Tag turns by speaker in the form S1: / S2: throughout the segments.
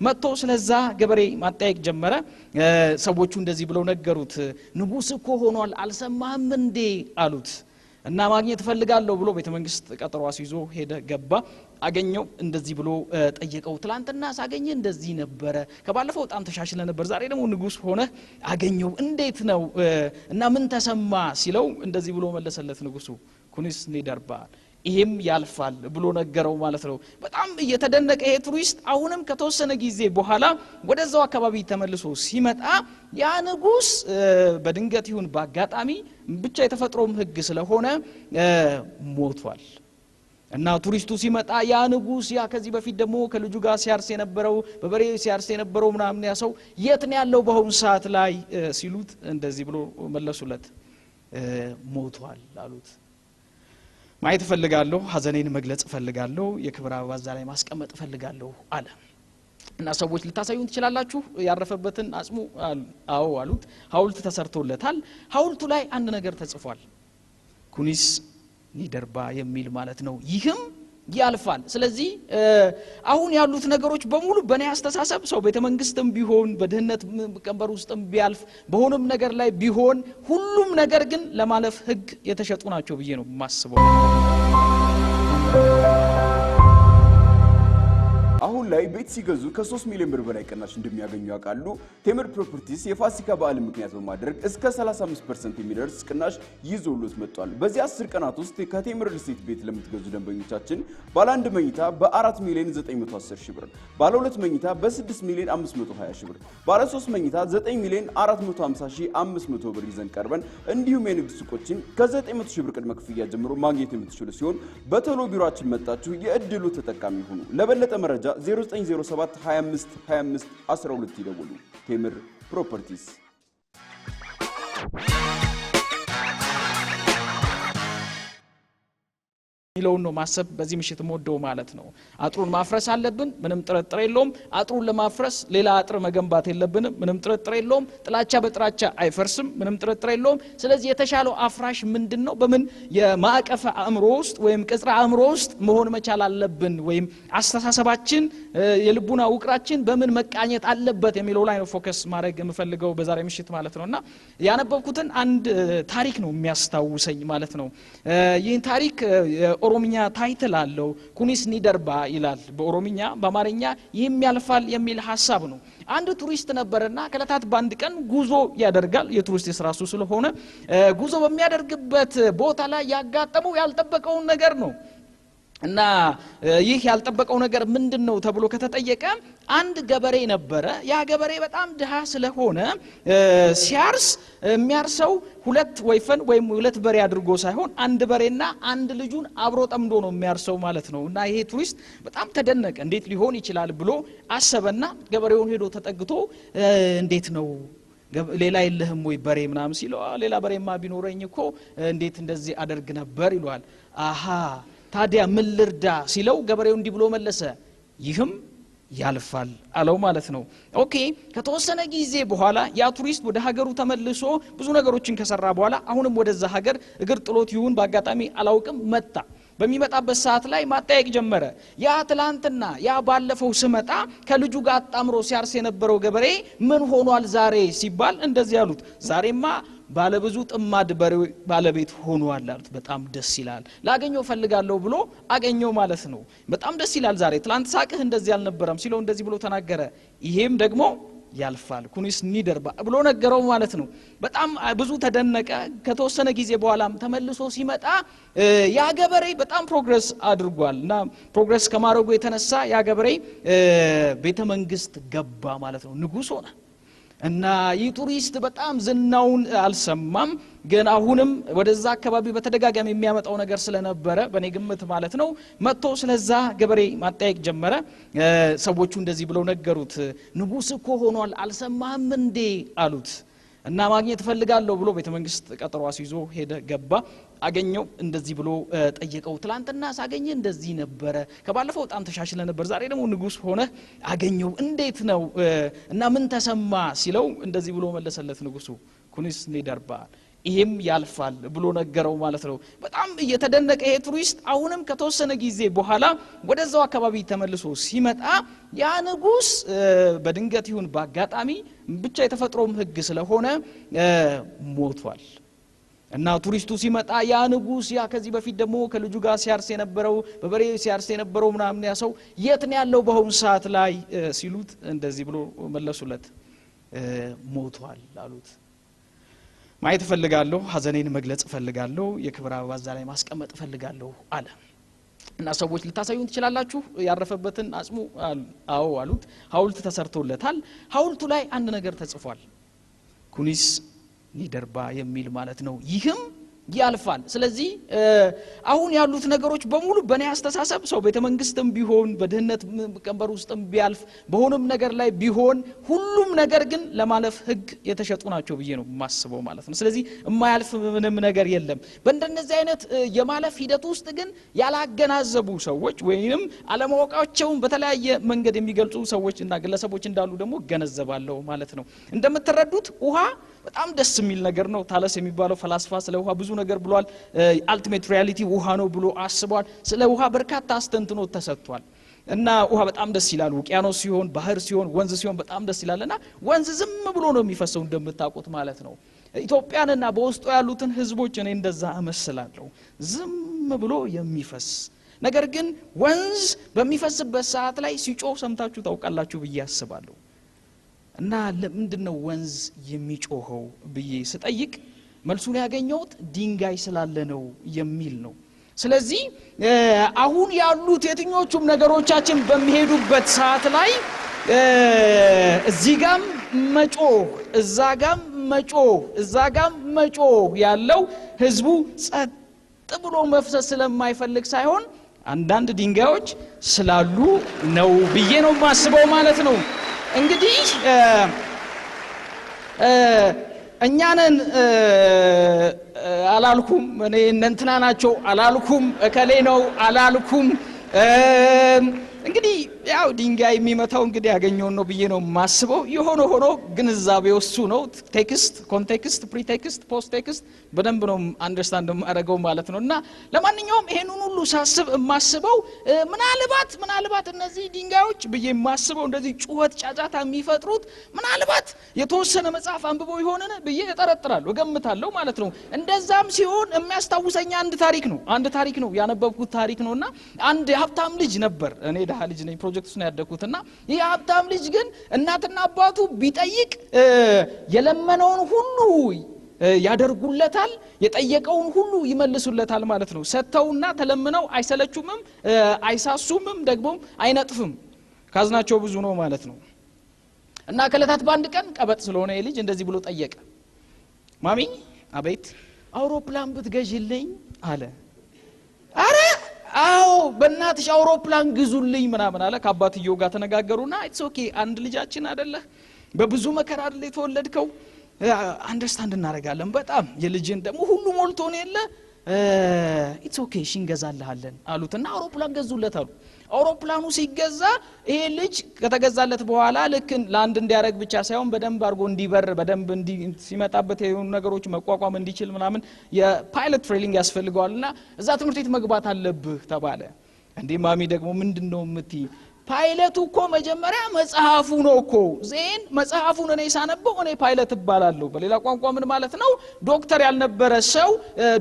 S1: መጥቶ ስለዛ ገበሬ ማጠያየቅ ጀመረ ሰዎቹ እንደዚህ ብለው ነገሩት ንጉስ እኮ ሆኗል አልሰማህም እንዴ አሉት እና ማግኘት ፈልጋለሁ ብሎ ቤተ መንግስት ቀጠሮ አስይዞ ሄደ ገባ አገኘው እንደዚህ ብሎ ጠየቀው ትላንትና ሳገኘ እንደዚህ ነበር ከባለፈው በጣም ተሻሽለ ነበር ዛሬ ደግሞ ንጉስ ሆነ አገኘው እንዴት ነው እና ምን ተሰማ ሲለው እንደዚህ ብሎ መለሰለት ንጉሱ ኩኒስ ኒደርባ ይሄም ያልፋል ብሎ ነገረው ማለት ነው በጣም እየተደነቀ ይሄ ቱሪስት አሁንም ከተወሰነ ጊዜ በኋላ ወደዛው አካባቢ ተመልሶ ሲመጣ ያ ንጉስ በድንገት ይሁን በአጋጣሚ ብቻ የተፈጥሮም ህግ ስለሆነ ሞቷል እና ቱሪስቱ ሲመጣ ያ ንጉስ ያ ከዚህ በፊት ደግሞ ከልጁ ጋር ሲያርስ የነበረው በበሬ ሲያርስ የነበረው ምናምን ያ ሰው የት ነው ያለው በአሁን ሰዓት ላይ ሲሉት እንደዚህ ብሎ መለሱለት ሞቷል አሉት ማየት ፈልጋለሁ ሐዘኔን መግለጽ ፈልጋለሁ የክብር አበባ ላይ ማስቀመጥ ፈልጋለሁ አለ እና ሰዎች ልታሳዩን ትችላላችሁ ያረፈበትን አጽሙ አዎ አሉት ሐውልት ተሰርቶለታል ሐውልቱ ላይ አንድ ነገር ተጽፏል ኩኒስ ኒደርባ የሚል ማለት ነው ይህም ያልፋል ስለዚህ አሁን ያሉት ነገሮች በሙሉ በኔ አስተሳሰብ ሰው ቤተ መንግስትም ቢሆን በደህንነት ቀንበር ውስጥም ቢያልፍ በሆነም ነገር ላይ ቢሆን ሁሉም ነገር ግን ለማለፍ ህግ የተሸጡ ናቸው ብዬ ነው ማስበው
S2: አሁን ላይ ቤት ሲገዙ ከ3 ሚሊዮን ብር በላይ ቅናሽ እንደሚያገኙ ያውቃሉ ቴምር ፕሮፐርቲስ የፋሲካ በዓል ምክንያት በማድረግ እስከ 35% የሚደርስ ቅናሽ ይዞሎት መጥቷል በዚህ 10 ቀናት ውስጥ ከቴምር ሪል ቤት ለምትገዙ ደንበኞቻችን ባለ 1 መኝታ በ4 ሚሊዮን 910 ሺህ ብር ባለ 2 መኝታ በ6 ሚሊዮን 520 ሺህ ብር ባለ 3 መኝታ 9 ሚሊዮን 450 ሺህ 500 ብር ይዘን ቀርበን እንዲሁም የንግድ ሱቆችን ከ900 ሺህ ብር ቅድመ ክፍያ ጀምሮ ማግኘት የምትችሉ ሲሆን በቶሎ ቢሮአችን መጣችሁ የእድሉ ተጠቃሚ ሁኑ ለበለጠ መረጃ 0907 25 25 12 ይደውሉ ቴምር ፕሮፐርቲስ
S1: ሚለውን ነው ማሰብ በዚህ ምሽት ሞደው ማለት ነው አጥሩን ማፍረስ አለብን ምንም ጥርጥር የለውም አጥሩን ለማፍረስ ሌላ አጥር መገንባት የለብንም ምንም ጥርጥር የለውም ጥላቻ በጥራቻ አይፈርስም ምንም ጥርጥር የለውም ስለዚህ የተሻለው አፍራሽ ምንድነው በምን የማዕቀፈ አእምሮ ውስጥ ወይም ቅጽራ አእምሮ ውስጥ መሆን መቻል አለብን ወይም አስተሳሰባችን የልቡና ውቅራችን በምን መቃኘት አለበት የሚለው ላይ ነው ፎከስ ማድረግ የምፈልገው በዛሬ ምሽት ማለት ነውና ያነበብኩትን አንድ ታሪክ ነው የሚያስታውሰኝ ማለት ነው ይህን ታሪክ ኦሮምኛ ታይትል አለው ኩኒስ ኒደርባ ይላል በኦሮምኛ በአማርኛ ይህም ያልፋል የሚል ሐሳብ ነው አንድ ቱሪስት ነበርና ከለታት ባንድ ቀን ጉዞ ያደርጋል የቱሪስት ስራሱ ስለሆነ ጉዞ በሚያደርግበት ቦታ ላይ ያጋጠመው ያልጠበቀው ነገር ነው እና ይህ ያልጠበቀው ነገር ምንድነው ተብሎ ከተጠየቀ አንድ ገበሬ ነበረ ያ ገበሬ በጣም ድሃ ስለሆነ ሲያርስ የሚያርሰው ሁለት ወይፈን ወይም ሁለት በሬ አድርጎ ሳይሆን አንድ በሬና አንድ ልጁን አብሮ ጠምዶ ነው የሚያርሰው ማለት ነው እና ይሄ ቱሪስት በጣም ተደነቀ እንዴት ሊሆን ይችላል ብሎ አሰበና ገበሬውን ሄዶ ተጠግቶ እንዴት ነው ሌላ የለህም ወይ በሬ ምናም ሲለው ሌላ በሬማ ቢኖረኝ እኮ እንዴት እንደዚህ አደርግ ነበር ይሏል አሃ ታዲያ ምን ልርዳ ሲለው ገበሬው እንዲህ ብሎ መለሰ ይህም ያልፋል አለው ማለት ነው ኦኬ ከተወሰነ ጊዜ በኋላ ያ ቱሪስት ወደ ሀገሩ ተመልሶ ብዙ ነገሮችን ከሰራ በኋላ አሁንም ወደዛ ሀገር እግር ጥሎት ይሁን በአጋጣሚ አላውቅም መጣ በሚመጣበት ሰዓት ላይ ማጠያየቅ ጀመረ ያ ትላንትና ያ ባለፈው ስመጣ ከልጁ ጋር አጣምሮ ሲያርስ የነበረው ገበሬ ምን ሆኗል ዛሬ ሲባል እንደዚህ ያሉት ዛሬማ ባለብዙ ጥማድ ባለቤት ሆኗል አሉት በጣም ደስ ይላል ላገኘው ፈልጋለሁ ብሎ አገኘው ማለት ነው በጣም ደስ ይላል ዛሬ ትላንት ሳቅህ እንደዚህ አልነበረም ሲለው እንደዚህ ብሎ ተናገረ ይሄም ደግሞ ያልፋል ኩኒስ ኒደርባ ብሎ ነገረው ማለት ነው በጣም ብዙ ተደነቀ ከተወሰነ ጊዜ በኋላም ተመልሶ ሲመጣ ያ ገበሬ በጣም ፕሮግረስ አድርጓልና ፕሮግረስ ከማድረጉ የተነሳ ያ ገበሬ ቤተ መንግስት ገባ ማለት ነው ንጉስ ሆነ እና ይህ ቱሪስት በጣም ዝናውን አልሰማም ግን አሁንም ወደዛ አካባቢ በተደጋጋሚ የሚያመጣው ነገር ስለነበረ በኔ ግምት ማለት ነው መጥቶ ስለዛ ገበሬ ማጠያየቅ ጀመረ ሰዎቹ እንደዚህ ብለው ነገሩት ንጉስ እኮ ሆኗል አልሰማህም እንዴ አሉት እና ማግኘት ፈልጋለሁ ብሎ ቤተ መንግስት ቀጠሮ አስይዞ ሄደ ገባ አገኘው እንደዚህ ብሎ ጠየቀው ትላንትና ሳገኘ እንደዚህ ነበር ከባለፈው በጣም ተሻሽለ ነበር ዛሬ ደግሞ ንጉስ ሆነ አገኘው እንዴት ነው እና ምን ተሰማ ሲለው እንደዚህ ብሎ መለሰለት ንጉሱ ኩኒስ ኒደርባ ይሄም ያልፋል ብሎ ነገረው ማለት ነው። በጣም እየተደነቀ ይሄ ቱሪስት አሁንም ከተወሰነ ጊዜ በኋላ ወደዛው አካባቢ ተመልሶ ሲመጣ ያ ንጉስ በድንገት ይሁን በአጋጣሚ ብቻ የተፈጥሮም ህግ ስለሆነ ሞቷል። እና ቱሪስቱ ሲመጣ ያ ንጉስ ያ ከዚህ በፊት ደግሞ ከልጁ ጋር ሲያርስ የነበረው በበሬ ሲያርስ የነበረው ምናምን ያ ሰው የት ነው ያለው በአሁን ሰዓት ላይ ሲሉት እንደዚህ ብሎ መለሱለት፣ ሞቷል አሉት። ማየት ፈልጋለሁ፣ ሐዘኔን መግለጽ ፈልጋለሁ፣ የክብር አበባ እዛ ላይ ማስቀመጥ ፈልጋለሁ አለ። እና ሰዎች ልታሳዩን ትችላላችሁ ያረፈበትን አጽሙ? አዎ አሉት። ሐውልት ተሰርቶለታል። ሐውልቱ ላይ አንድ ነገር ተጽፏል፣ ኩኒስ ኒደርባ የሚል ማለት ነው። ይህም ያልፋል። ስለዚህ አሁን ያሉት ነገሮች በሙሉ በእኔ አስተሳሰብ ሰው ቤተመንግስትም ቢሆን በድህነት ቀንበር ውስጥም ቢያልፍ በሆነም ነገር ላይ ቢሆን ሁሉም ነገር ግን ለማለፍ ህግ የተሸጡ ናቸው ብዬ ነው የማስበው ማለት ነው። ስለዚህ የማያልፍ ምንም ነገር የለም። በእንደነዚህ አይነት የማለፍ ሂደት ውስጥ ግን ያላገናዘቡ ሰዎች ወይንም አለማወቃቸውን በተለያየ መንገድ የሚገልጹ ሰዎች እና ግለሰቦች እንዳሉ ደግሞ ገነዘባለሁ ማለት ነው። እንደምትረዱት ውሃ በጣም ደስ የሚል ነገር ነው። ታለስ የሚባለው ፈላስፋ ስለ ውሃ ብዙ ነገር ብሏል። አልቲሜት ሪያሊቲ ውሃ ነው ብሎ አስቧል። ስለ ውሃ በርካታ አስተንትኖት ተሰጥቷል። እና ውሃ በጣም ደስ ይላል። ውቅያኖስ ሲሆን፣ ባህር ሲሆን፣ ወንዝ ሲሆን በጣም ደስ ይላልና ወንዝ ዝም ብሎ ነው የሚፈሰው እንደምታውቁት ማለት ነው። ኢትዮጵያንና በውስጡ ያሉትን ህዝቦች እኔ እንደዛ እመስላለሁ፣ ዝም ብሎ የሚፈስ ነገር። ግን ወንዝ በሚፈስበት ሰዓት ላይ ሲጮህ ሰምታችሁ ታውቃላችሁ ብዬ አስባለሁ። እና ለምንድነው ወንዝ የሚጮኸው ብዬ ስጠይቅ መልሱን ያገኘሁት ድንጋይ ስላለ ነው የሚል ነው። ስለዚህ አሁን ያሉት የትኞቹም ነገሮቻችን በሚሄዱበት ሰዓት ላይ እዚህ ጋም መጮህ እዛ ጋም መጮህ እዛ ጋም መጮህ ያለው ህዝቡ ጸጥ ብሎ መፍሰስ ስለማይፈልግ ሳይሆን አንዳንድ ድንጋዮች ስላሉ ነው ብዬ ነው ማስበው ማለት ነው። እንግዲህ እኛንን አላልኩም፣ እኔ እንትና ናቸው አላልኩም፣ እከሌ ነው አላልኩም። እንግዲህ ያው ድንጋይ የሚመታው እንግዲህ ያገኘውን ነው ብዬ ነው ማስበው። የሆነ ሆኖ ግንዛቤው እሱ ነው። ቴክስት፣ ኮንቴክስት፣ ፕሪቴክስት፣ ፖስት ቴክስት በደንብ ነው አንደርስታንድ ማድረገው ማለት ነው። እና ለማንኛውም ይሄንን ሁሉ ሳስብ ማስበው ምናልባት እነዚህ ድንጋዮች ብዬ ማስበው እንደዚህ ጩኸት ጫጫታ የሚፈጥሩት ምናልባት የተወሰነ መጽሐፍ አንብበው ይሆነን ብዬ እጠረጥራለሁ፣ እገምታለሁ ማለት ነው። እንደዛም ሲሆን የሚያስታውሰኝ አንድ ታሪክ ነው ያነበብኩት ታሪክ ነውና አንድ ሀብታም ልጅ ነበር። እኔ ደሃ ልጅ ነኝ፣ ፕሮጀክት ውስጥ ነው ያደኩትና ይህ ሀብታም ልጅ ግን እናትና አባቱ ቢጠይቅ የለመነውን ሁሉ ያደርጉለታል፣ የጠየቀውን ሁሉ ይመልሱለታል ማለት ነው። ሰተውና ተለምነው አይሰለቹምም፣ አይሳሱምም፣ ደግሞም አይነጥፍም። ካዝናቸው ብዙ ነው ማለት ነው። እና ከለታት በአንድ ቀን ቀበጥ ስለሆነ ልጅ እንደዚህ ብሎ ጠየቀ። ማሚ አቤት፣ አውሮፕላን ብትገዢልኝ አለ። አረ አዎ በእናትሽ አውሮፕላን ግዙልኝ ምናምን አለ። ከአባትየው ጋር ተነጋገሩና ኢትስ ኦኬ አንድ ልጃችን አይደለ በብዙ መከራ አይደለ የተወለድከው፣ አንደርስታንድ እናደርጋለን በጣም የልጅን ደግሞ ሁሉ ሞልቶ ነው የለ ኢትስ ኦኬ እሺ እንገዛልሃለን አሉትና አውሮፕላን ገዙለት አሉ። አውሮፕላኑ ሲገዛ ይሄ ልጅ ከተገዛለት በኋላ ልክ ላንድ እንዲያረግ ብቻ ሳይሆን በደንብ አርጎ እንዲበር በደንብ ሲመጣበት የሆኑ ነገሮች መቋቋም እንዲችል ምናምን የፓይለት ትሬኒንግ ያስፈልገዋልና እዛ ትምህርት ቤት መግባት አለብህ ተባለ። እንዴ ማሚ ደግሞ ምንድነው የምትይ? ፓይለቱ እኮ መጀመሪያ መጽሐፉ ነው እኮ ዜን መጽሐፉን እኔ ሳነበው እኔ ፓይለት እባላለሁ። በሌላ ቋንቋ ምን ማለት ነው? ዶክተር ያልነበረ ሰው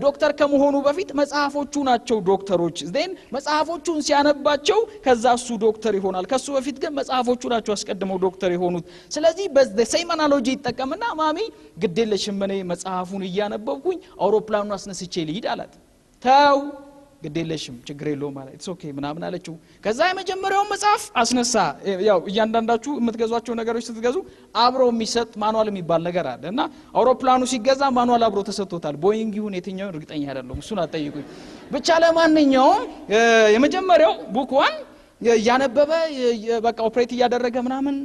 S1: ዶክተር ከመሆኑ በፊት መጽሐፎቹ ናቸው ዶክተሮች። ዜን መጽሐፎቹን ሲያነባቸው ከዛ እሱ ዶክተር ይሆናል። ከሱ በፊት ግን መጽሐፎቹ ናቸው አስቀድመው ዶክተር የሆኑት። ስለዚህ በሴም አናሎጂ ይጠቀምና ማሚ ግዴለሽም እኔ መጽሐፉን እያነበብኩኝ አውሮፕላኑን አስነስቼ ልሂድ አላት። ተው ግዴለሽም ችግር የለውም ማለት ኢትስ ኦኬ ምናምን አለችው። ከዛ የመጀመሪያው መጽሐፍ አስነሳ። ያው እያንዳንዳችሁ የምትገዟቸው ነገሮች ስትገዙ አብሮ የሚሰጥ ማኑዋል የሚባል ነገር አለ እና አውሮፕላኑ ሲገዛ ማኑዋል አብሮ ተሰጥቶታል። ቦይንግ ይሁን የትኛው እርግጠኛ አይደለም፣ እሱን አጠይቁኝ። ብቻ ለማንኛውም የመጀመሪያው ቡክ 1 ያነበበ በቃ ኦፕሬት እያደረገ ምናምን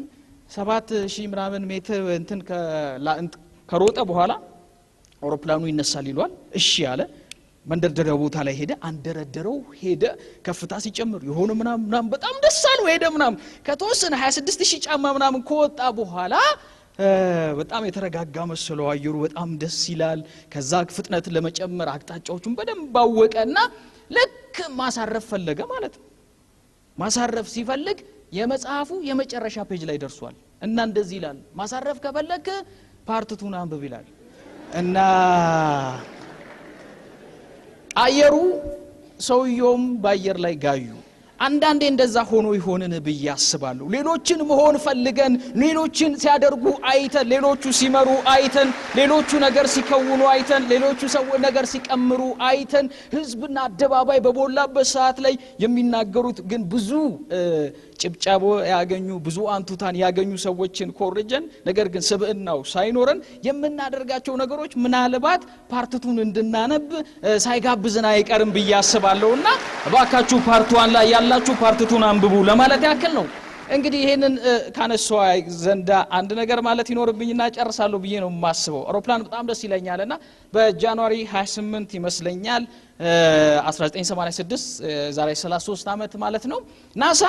S1: 7000 ምናምን ሜትር እንትን ከሮጠ በኋላ አውሮፕላኑ ይነሳል ይሏል። እሺ አለ። መንደርደሪያው ቦታ ላይ ሄደ፣ አንደረደረው ሄደ። ከፍታ ሲጨምር የሆነ ምናምን በጣም ደስ አለው ሄደ ምናምን ከተወሰነ 26000 ጫማ ምናምን ከወጣ በኋላ በጣም የተረጋጋ መስሎ አየሩ በጣም ደስ ይላል ከዛ ፍጥነት ለመጨመር አቅጣጫዎቹን በደንብ ባወቀና ልክ ማሳረፍ ፈለገ ማለት ነው ማሳረፍ ሲፈልግ የመጽሐፉ የመጨረሻ ፔጅ ላይ ደርሷል እና እንደዚህ ይላል ማሳረፍ ከፈለክ ፓርት 2 አንብብ ይላል እና አየሩ ሰውየውም ባየር ላይ ጋዩ አንዳንዴ እንደዛ ሆኖ ይሆንን በያስባለሁ ሌሎችን መሆን ፈልገን ሌሎችን ሲያደርጉ አይተን ሌሎቹ ሲመሩ አይተን ሌሎቹ ነገር ሲከውኑ አይተን ሌሎቹ ሰው ነገር ሲቀምሩ አይተን ህዝብና አደባባይ በቦላበት ሰዓት ላይ የሚናገሩት ግን ብዙ ጭብጫቦ ያገኙ ብዙ አንቱታን ያገኙ ሰዎችን ኮርጀን ነገር ግን ስብዕናው ሳይኖረን የምናደርጋቸው ነገሮች ምናልባት ፓርቱን እንድናነብ ሳይጋብዝና አይቀርም በያስባለሁና ባካችሁ ፓርቱን ላይ ያላችሁ ፓርቱን አንብቡ ለማለት ያክል ነው እንግዲህ ይሄንን ካነሳው ዘንዳ አንድ ነገር ማለት ይኖርብኝና ጨርሳለሁ ብዬ ነው ማስበው አውሮፕላን በጣም ደስ ይለኛልና በጃንዋሪ 28 ይመስለኛል 1986 ዛሬ 33 አመት ማለት ነው ናሳ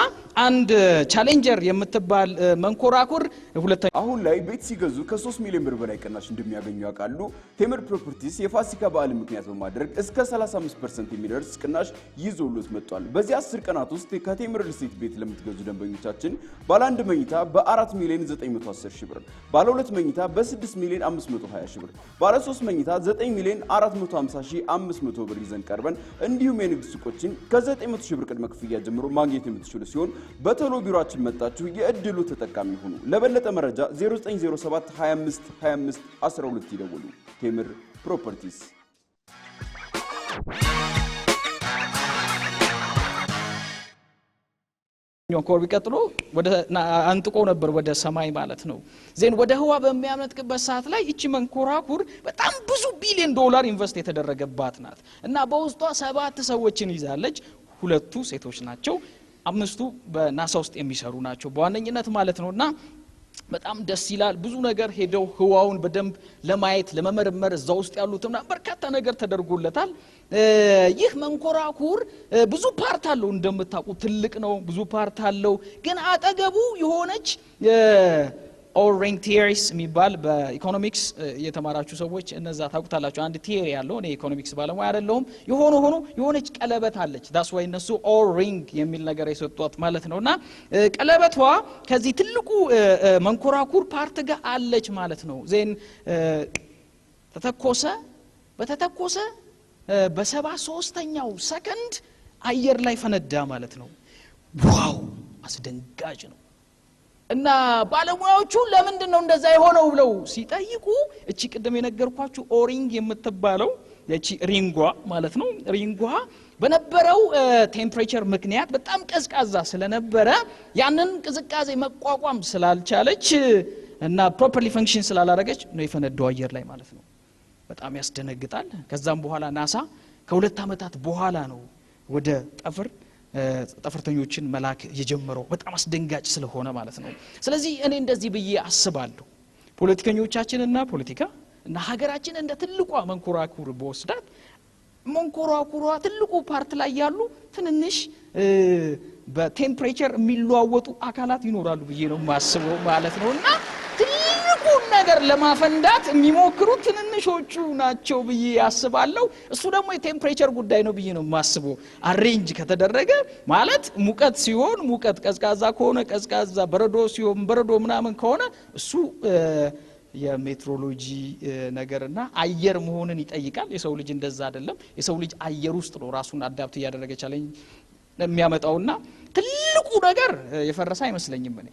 S1: አንድ ቻሌንጀር የምትባል መንኮራኩር ሁለተኛ
S2: አሁን ላይ ቤት ሲገዙ ከ3 ሚሊዮን ብር በላይ ቅናሽ እንደሚያገኙ ያውቃሉ ቴምር ፕሮፐርቲስ የፋሲካ በዓል ምክንያት በማድረግ እስከ 35% የሚደርስ ቅናሽ ይዞሎት መጥቷል በዚህ 10 ቀናት ውስጥ ከቴምር ሪል ቤት ለምትገዙ ደንበኞቻችን ባለ 1 መኝታ በ4 ሚሊዮን 910 ሺህ ብር ባለ 2 መኝታ በ6 ሚሊዮን 520 ሺህ ብር ባለ 3 መኝታ 9 ሚሊዮን 450 ሺህ 500 ብር ቀርበን እንዲሁም የንግድ ሱቆችን ከ900 ሺህ ብር ቅድመ ክፍያ ጀምሮ ማግኘት የምትችሉ ሲሆን በቶሎ ቢሮአችን መጣችሁ የእድሉ ተጠቃሚ ሁኑ ለበለጠ መረጃ 0907 25 25 12 ይደውሉ ቴምር ፕሮፐርቲስ
S1: ዮንኮር ቢቀጥሎ ወደ አንጥቆ ነበር ወደ ሰማይ ማለት ነው ዜን ወደ ህዋ በሚያመጥቅበት ሰዓት ላይ እቺ መንኮራኩር በጣም ብዙ ቢሊዮን ዶላር ኢንቨስት የተደረገባት ናት እና በውስጧ 7 ሰዎችን ይዛለች ሁለቱ ሴቶች ናቸው አምስቱ በናሳ ውስጥ የሚሰሩ ናቸው በዋነኝነት ማለት ነውና በጣም ደስ ይላል ብዙ ነገር ሄደው ህዋውን በደንብ ለማየት ለመመርመር እዛው ውስጥ ያሉትና በርካታ ነገር ተደርጎለታል ይህ መንኮራኩር ብዙ ፓርት አለው እንደምታውቁ ትልቅ ነው ብዙ ፓርት አለው ግን አጠገቡ የሆነች ኦሪንግ ቲየሪስ የሚባል በኢኮኖሚክስ የተማራችሁ ሰዎች እነዛ ታውቁታላችሁ አንድ ቲየሪ ያለው እኔ ኢኮኖሚክስ ባለሙያ አይደለሁም የሆነች ቀለበት አለች that's why እነሱ ኦሪንግ የሚል ነገር የሰጡት ማለት ነውና ቀለበቷ ከዚህ ትልቁ መንኮራኩር ፓርት ጋር አለች ማለት ነው ዜን በተተኮሰ በ73ኛው ሰከንድ አየር ላይ ፈነዳ ማለት ነው ዋው አስደንጋጭ ነው እና ባለሙያዎቹ ለምንድን ነው እንደዛ የሆነው ብለው ሲጠይቁ እቺ ቅድም የነገርኳችሁ ኦሪንግ የምትባለው የቺ ሪንጓ ማለት ነው ሪንጓ በነበረው ቴምፕሬቸር ምክንያት በጣም ቀዝቃዛ ስለነበረ ያንን ቅዝቃዜ መቋቋም ስላልቻለች እና ፕሮፐርሊ ፈንክሽን ስላላረገች ነው የፈነዳው አየር ላይ ማለት ነው በጣም ያስደነግጣል ከዛም በኋላ ናሳ ከ2 አመታት በኋላ ነው ወደ ጠፈርተኞችን መላክ የጀመረው በጣም አስደንጋጭ ስለሆነ ማለት ነው ስለዚህ እኔ እንደዚህ ብዬ አስባለሁ ፖለቲከኞቻችንና ፖለቲካ እና ሀገራችን እንደ ትልቋ መንኮራኩር በወስዳት መንኮራኩሯ ትልቁ ፓርት ላይ ያሉ ትንንሽ በቴምፕሬቸር የሚለዋወጡ አካላት ይኖራሉ ብዬ ነው ማስበው ማለት ነውና ትልቁ ነገር ለማፈንዳት የሚሞክሩ ትንንሾቹ ናቸው ብዬ ያስባለሁ እሱ ደግሞ የቴምፕሬቸር ጉዳይ ነው ብዬ ነው ማስበው አሬንጅ ከተደረገ ማለት ሙቀት ሲሆን ሙቀት ቀዝቃዛ ከሆነ ቀዝቃዛ በረዶ ሲሆን በረዶ ምናምን ከሆነ እሱ የሜትሮሎጂ ነገርና አየር መሆንን ይጠይቃል የሰው ልጅ እንደዛ አይደለም የሰው ልጅ አየር ውስጥ ነው ራሱን አዳፕት ያደረገ ቻለኝ የሚያመጣውና ትልቁ ነገር የፈረሰ አይመስለኝም እኔ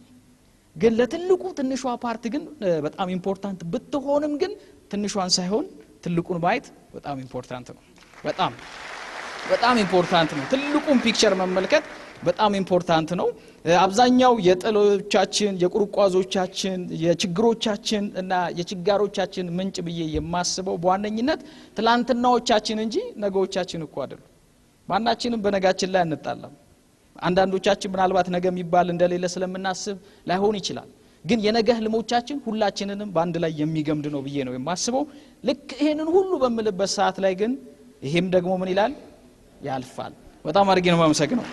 S1: ግን ለትልቁ ትንሿ ፓርት ግን በጣም ኢምፖርታንት ብትሆንም ግን ትንሿን ሳይሆን ትልቁን ማየት በጣም ኢምፖርታንት ነው በጣም ኢምፖርታንት ነው ትልቁን ፒክቸር መመልከት በጣም ኢምፖርታንት ነው አብዛኛው የጥሎቻችን የቁርቋዞቻችን የችግሮቻችን እና የችጋሮቻችን ምንጭ ብዬ የማስበው በዋነኝነት ትላንትናዎቻችን እንጂ ነገዎቻችን እኮ አይደሉም ማናችንም በነጋችን ላይ አንጣላም አንዳንዶቻችን ምናልባት ነገ የሚባል እንደሌለ ስለምናስብ ላይሆን ይችላል ግን የነገ ህልሞቻችን ሁላችንንም በአንድ ላይ የሚገምድ ነው ብዬ ነው የማስበው ልክ ይሄንን ሁሉ በመልበት ሰዓት ላይ ግን ይሄም ደግሞ ምን ይላል ያልፋል በጣም አድርጌ ነው ማመሰግነው